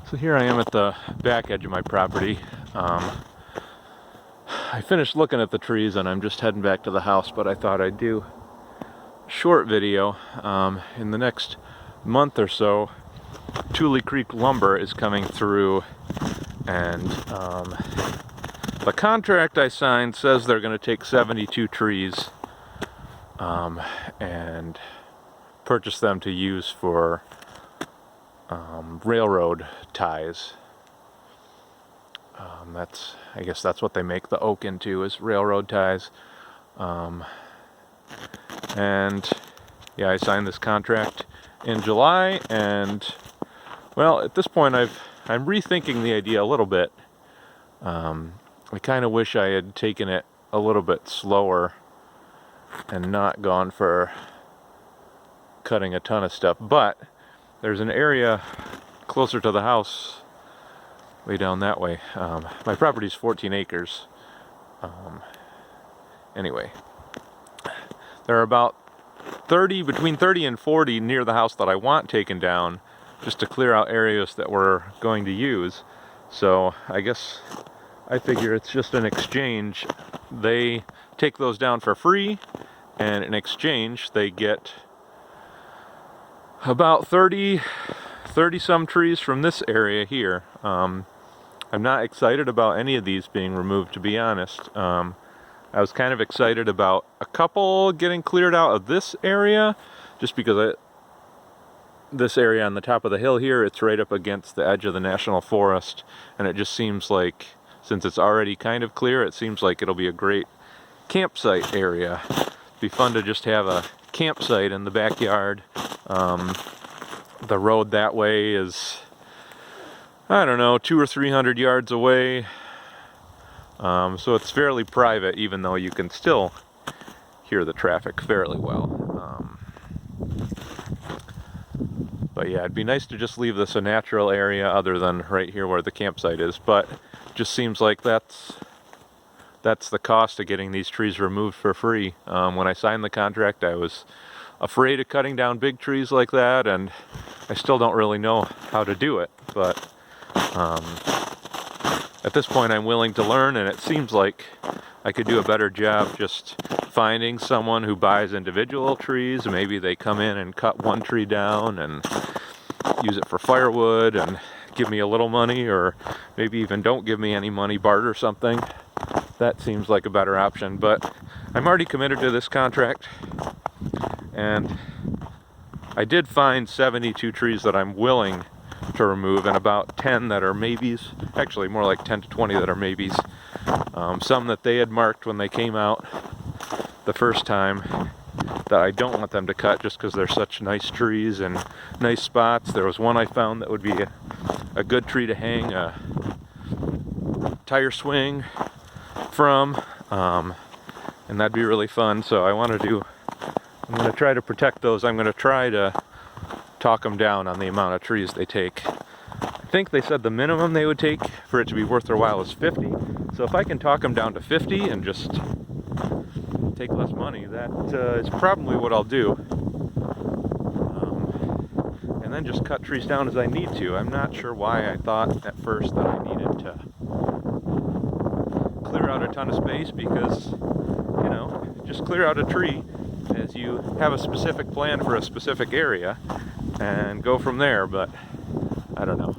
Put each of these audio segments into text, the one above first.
So here I am at the back edge of my property. I finished looking at the trees and I'm just heading back to the house, but I thought I'd do a short video. In the next month or so, Tule Creek Lumber is coming through, and the contract I signed says they're going to take 72 trees and purchase them to use for railroad ties. I guess that's what they make the oak into, is railroad ties. And yeah, I signed this contract in July, and well, at this point I'm rethinking the idea a little bit. I kind of wish I had taken it a little bit slower and not gone for cutting a ton of stuff, but there's an area closer to the house, way down that way. My property's 14 acres. Anyway, there are about between 30 and 40 near the house that I want taken down, just to clear out areas that we're going to use. So I guess I figure it's just an exchange. They take those down for free, and in exchange they get about 30 some trees from this area here. I'm not excited about any of these being removed, to be honest. I was kind of excited about a couple getting cleared out of this area, just because this area on the top of the hill here, it's right up against the edge of the national forest, and it just seems like, since it's already kind of clear, it seems like it'll be a great campsite area. It'd be fun to just have a campsite in the backyard. The road that way is, I don't know, 200 or 300 yards away. So it's fairly private, even though you can still hear the traffic fairly well. But yeah, it'd be nice to just leave this a natural area other than right here where the campsite is. But it just seems like that's the cost of getting these trees removed for free. When I signed the contract, I was afraid of cutting down big trees like that, and I still don't really know how to do it. But at this point I'm willing to learn, and it seems like I could do a better job just finding someone who buys individual trees. Maybe they come in and cut one tree down and use it for firewood and give me a little money, or maybe even don't give me any money, barter something. That seems like a better option, but I'm already committed to this contract, and I did find 72 trees that I'm willing to remove, and about 10 that are maybes. Actually, more like 10 to 20 that are maybes. Some that they had marked when they came out the first time that I don't want them to cut, just because they're such nice trees and nice spots. There was one I found that would be a good tree to hang a tire swing from, and that'd be really fun. So I'm going to try to protect those. I'm going to try to talk them down on the amount of trees they take. I think they said the minimum they would take for it to be worth their while is 50. So if I can talk them down to 50 and just take less money, that is probably what I'll do. And then just cut trees down as I need to. I'm not sure why I thought at first that I needed to clear out a ton of space, because, you know, just clear out a tree as you have a specific plan for a specific area and go from there. But I don't know.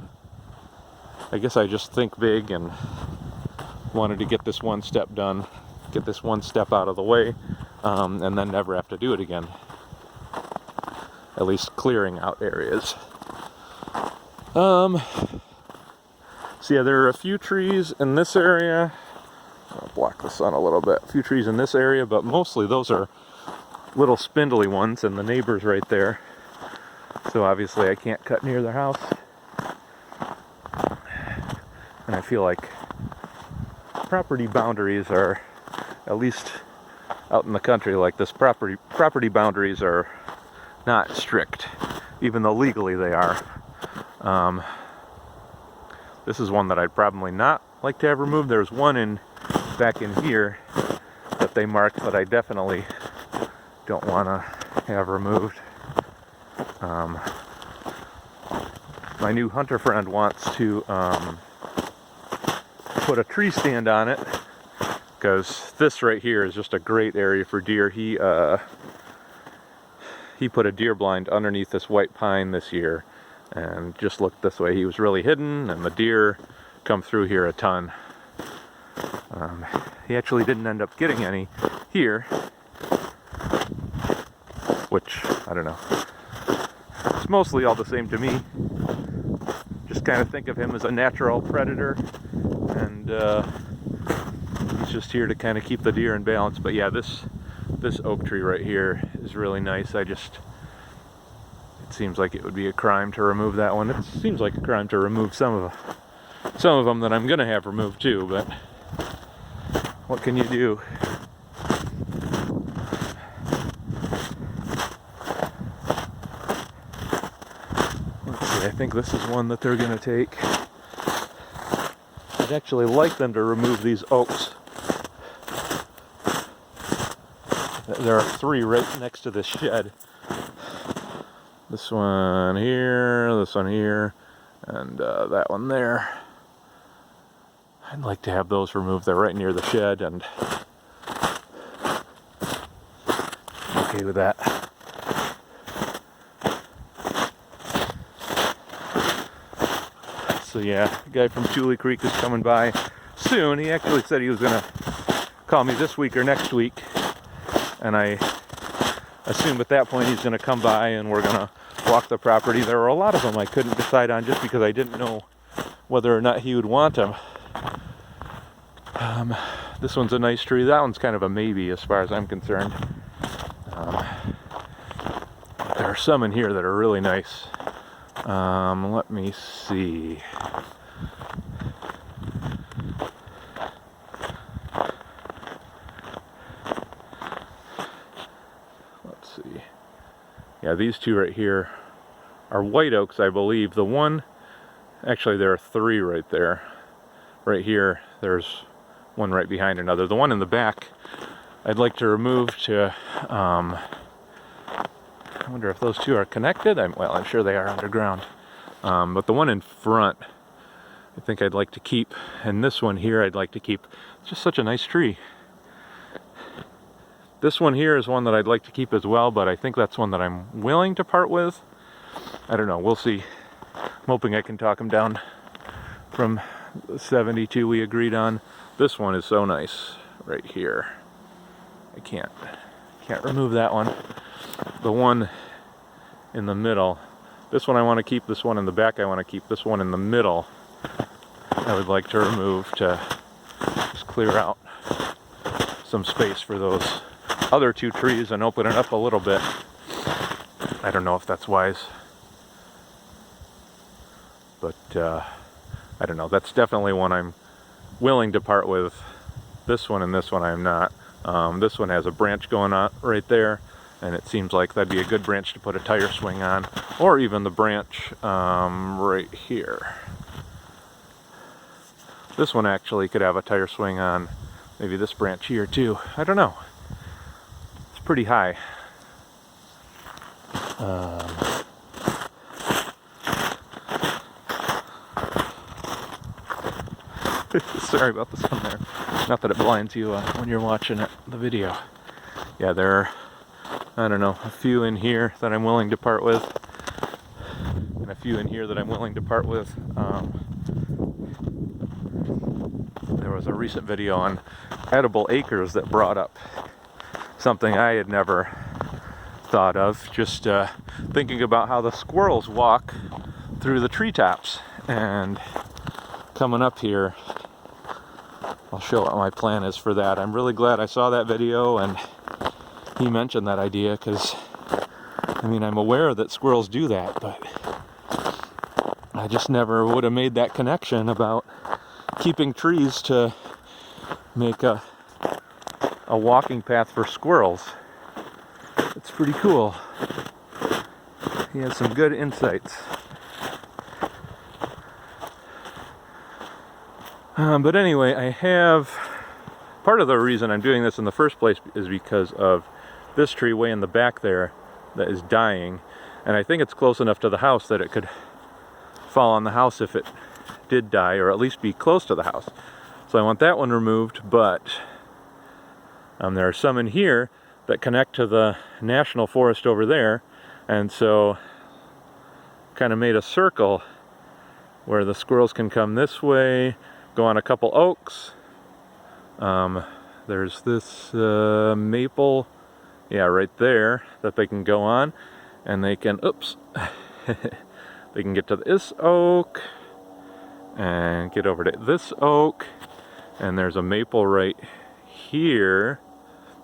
I guess I just think big and wanted to get this one step done, get this one step out of the way, and then never have to do it again. At least clearing out areas. So yeah, there are a few trees in this area. I'll block the sun a little bit. A few trees in this area, but mostly those are little spindly ones, and the neighbor's right there. So obviously I can't cut near their house. And I feel like property boundaries are, at least out in the country like this, property boundaries are not strict, even though legally they are. This is one that I'd probably not like to have removed. There's one back in here that they marked that I definitely don't want to have removed. my new hunter friend wants to put a tree stand on it, because this right here is just a great area for deer. He put a deer blind underneath this white pine this year, and just looked this way. He was really hidden, and the deer come through here a ton. He actually didn't end up getting any here, which, I don't know. It's mostly all the same to me. Just kind of think of him as a natural predator, and he's just here to kind of keep the deer in balance. But yeah, this oak tree right here is really nice. It seems like it would be a crime to remove that one. It seems like a crime to remove some of them that I'm gonna have removed too, but what can you do? Let's see, I think this is one that they're gonna take. I'd actually like them to remove these oaks. There are 3 right next to this shed. This one here, and that one there. I'd like to have those removed. They're right near the shed, and I'm okay with that. So yeah, the guy from Tule Creek is coming by soon. He actually said he was gonna call me this week or next week, and I assume at that point he's gonna come by and we're gonna walk the property. There were a lot of them I couldn't decide on just because I didn't know whether or not he would want them. This one's a nice tree. That one's kind of a maybe as far as I'm concerned. There are some in here that are really nice. Let me see. Let's see. Yeah, these 2 right here are white oaks, I believe. The one, actually there are 3 right there. Right here, there's one right behind another. The one in the back, I'd like to remove to, I wonder if those 2 are connected. Well, I'm sure they are underground. But the one in front, I think I'd like to keep. And this one here, I'd like to keep. It's just such a nice tree. This one here is one that I'd like to keep as well, but I think that's one that I'm willing to part with. I don't know, we'll see. I'm hoping I can talk him down from the 72 we agreed on. This one is so nice right here. I can't remove that one. The one in the middle, this one I want to keep, this one in the back I want to keep, this one in the middle I would like to remove to just clear out some space for those other 2 trees and open it up a little bit. I don't know if that's wise, but I don't know. That's definitely one I'm willing to part with. This one and this one I'm not. This one has a branch going on right there, and it seems like that'd be a good branch to put a tire swing on, or even the branch right here. This one actually could have a tire swing on maybe this branch here too. I don't know. It's pretty high. Sorry about the sun there. Not that it blinds you when you're watching the video. Yeah, there are, I don't know, a few in here that I'm willing to part with, and a few in here that I'm willing to part with. There was a recent video on edible acres that brought up something I had never thought of, just thinking about how the squirrels walk through the treetops. And coming up here, I'll show what my plan is for that. I'm really glad I saw that video and he mentioned that idea, because I mean, I'm aware that squirrels do that, but I just never would have made that connection about keeping trees to make a walking path for squirrels. It's pretty cool. He has some good insights. But anyway, I have, part of the reason I'm doing this in the first place is because of this tree way in the back there that is dying, and I think it's close enough to the house that it could fall on the house if it did die, or at least be close to the house. So I want that one removed, but there are some in here that connect to the national forest over there, and so kind of made a circle where the squirrels can come this way, go on a couple oaks. There's this maple, yeah, right there, that they can go on, and they can, oops, they can get to this oak and get over to this oak, and there's a maple right here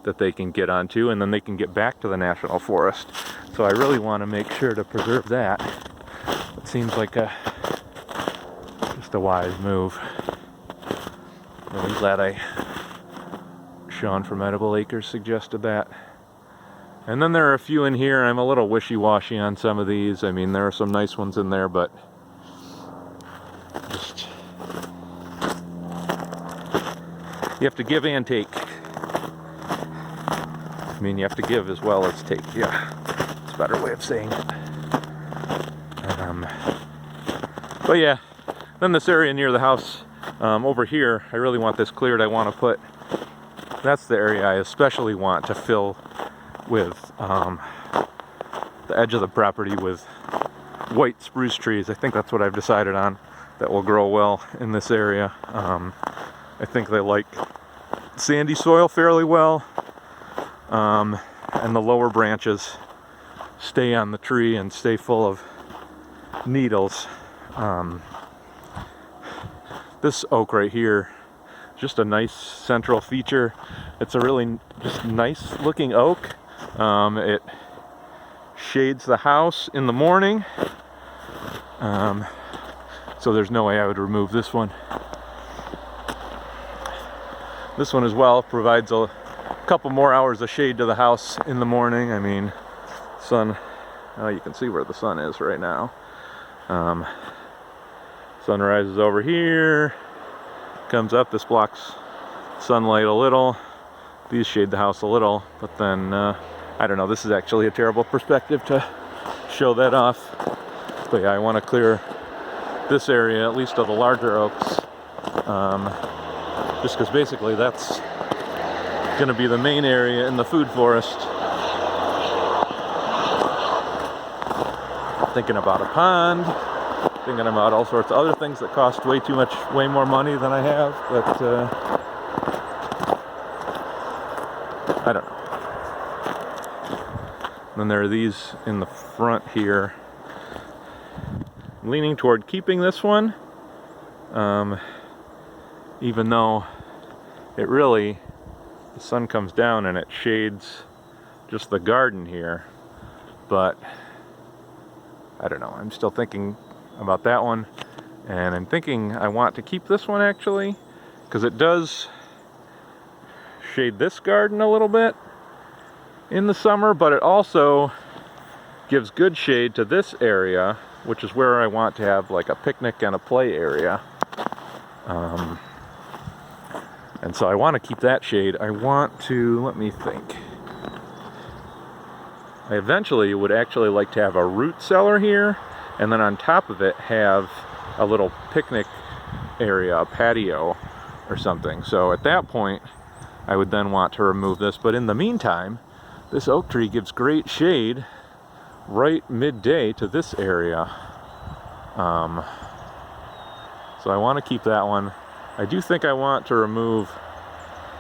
that they can get onto, and then they can get back to the national forest. So I really want to make sure to preserve that. It seems like just a wise move. Really glad Sean from Edible Acres suggested that. And then there are a few in here. I'm a little wishy-washy on some of these. I mean, there are some nice ones in there, but just, you have to give and take. I mean, you have to give as well as take. Yeah, it's a better way of saying it. But yeah, then this area near the house over here, I really want this cleared. I want to put, that's the area I especially want to fill with the edge of the property with white spruce trees. I think that's what I've decided on that will grow well in this area. I think they like sandy soil fairly well, and the lower branches stay on the tree and stay full of needles. This oak right here, just a nice central feature. It's a really just nice looking oak. It shades the house in the morning, so there's no way I would remove this one. This one as well provides a couple more hours of shade to the house in the morning. I mean, sun, oh, you can see where the sun is right now. Sun rises over here, comes up. This blocks sunlight a little. These shade the house a little, but then I don't know, this is actually a terrible perspective to show that off. But yeah, I want to clear this area, at least of the larger oaks, just because basically that's going to be the main area in the food forest. Thinking about a pond, thinking about all sorts of other things that cost way more money than I have, but I don't know. Then there are these in the front here. I'm leaning toward keeping this one, even though it really, the sun comes down and it shades just the garden here, but I don't know, I'm still thinking about that one, and I'm thinking I want to keep this one actually, because it does shade this garden a little bit in the summer, but it also gives good shade to this area, which is where I want to have like a picnic and a play area. And so I want to keep that shade. I want to, let me think. I eventually would actually like to have a root cellar here, and then on top of it have a little picnic area, a patio or something. So at that point, I would then want to remove this. But in the meantime, this oak tree gives great shade right midday to this area. So I want to keep that one. I do think I want to remove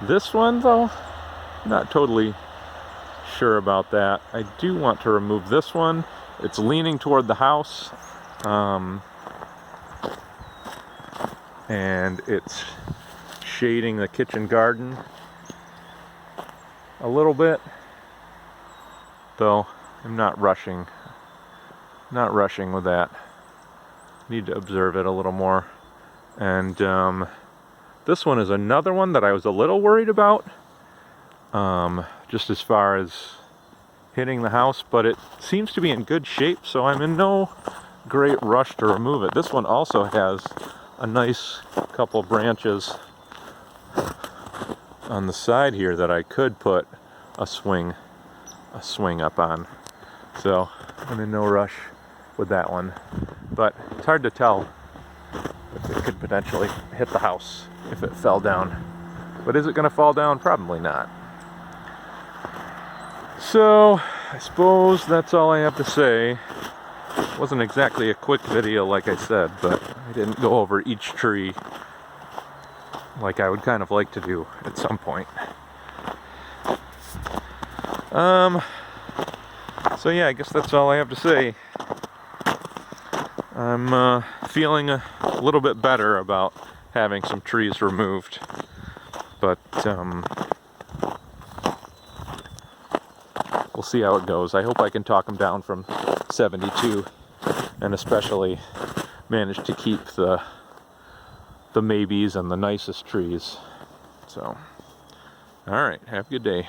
this one though. Not totally sure about that. I do want to remove this one. It's leaning toward the house, and it's shading the kitchen garden a little bit, though I'm not rushing with that. Need to observe it a little more. And this one is another one that I was a little worried about, just as far as hitting the house, but it seems to be in good shape, so I'm in no great rush to remove it. This one also has a nice couple branches on the side here that I could put a swing up on. So I'm in no rush with that one. But it's hard to tell if it could potentially hit the house if it fell down. But is it going to fall down? Probably not. So I suppose that's all I have to say. It wasn't exactly a quick video like I said, but I didn't go over each tree like I would kind of like to do at some point. So yeah, I guess that's all I have to say. I'm feeling a little bit better about having some trees removed, but we'll see how it goes. I hope I can talk them down from 72, and especially manage to keep the maybes and the nicest trees. So, all right, have a good day.